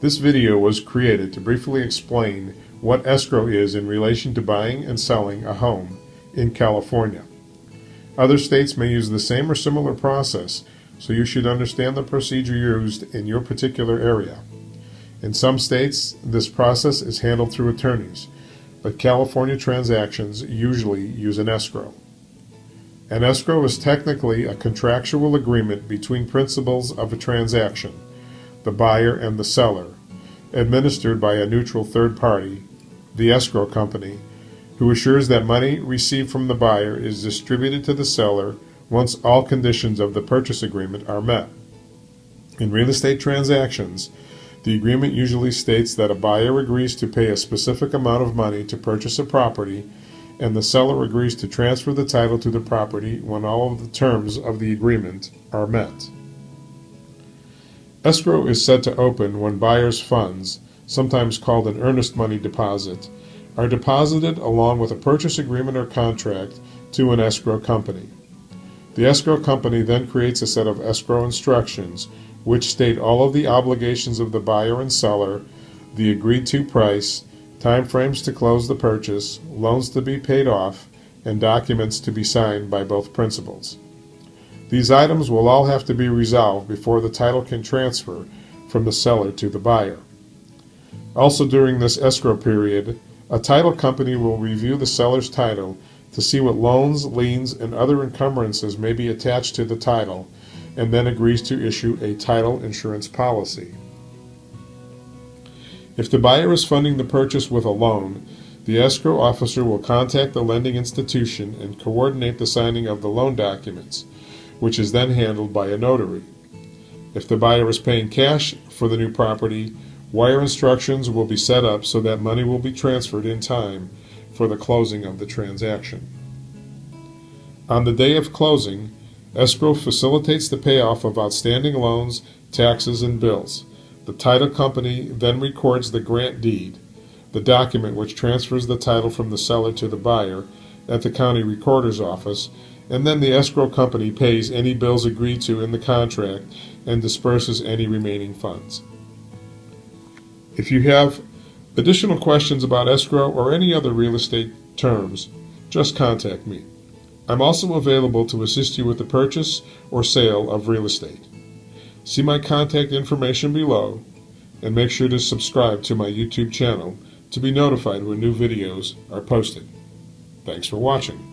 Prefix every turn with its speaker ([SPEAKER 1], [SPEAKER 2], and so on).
[SPEAKER 1] This video was created to briefly explain what escrow is in relation to buying and selling a home in California. Other states may use the same or similar process, so you should understand the procedure used in your particular area. In some states, this process is handled through attorneys, but California transactions usually use an escrow. An escrow is technically a contractual agreement between principals of a transaction, the buyer and the seller, administered by a neutral third party, the escrow company, who assures that money received from the buyer is distributed to the seller once all conditions of the purchase agreement are met. In real estate transactions, the agreement usually states that a buyer agrees to pay a specific amount of money to purchase a property, and the seller agrees to transfer the title to the property when all of the terms of the agreement are met. Escrow is said to open when buyer's funds, sometimes called an earnest money deposit, are deposited along with a purchase agreement or contract to an escrow company. The escrow company then creates a set of escrow instructions which state all of the obligations of the buyer and seller, the agreed-to price, timeframes to close the purchase, loans to be paid off, and documents to be signed by both principals. These items will all have to be resolved before the title can transfer from the seller to the buyer. Also during this escrow period, a title company will review the seller's title to see what loans, liens, and other encumbrances may be attached to the title, and then agrees to issue a title insurance policy. If the buyer is funding the purchase with a loan, the escrow officer will contact the lending institution and coordinate the signing of the loan documents, which is then handled by a notary. If the buyer is paying cash for the new property, wire instructions will be set up so that money will be transferred in time for the closing of the transaction. On the day of closing, escrow facilitates the payoff of outstanding loans, taxes, and bills. The title company then records the grant deed, the document which transfers the title from the seller to the buyer, at the county recorder's office, and then the escrow company pays any bills agreed to in the contract and disperses any remaining funds. If you have additional questions about escrow or any other real estate terms, just contact me. I'm also available to assist you with the purchase or sale of real estate. See my contact information below, and make sure to subscribe to my YouTube channel to be notified when new videos are posted. Thanks for watching.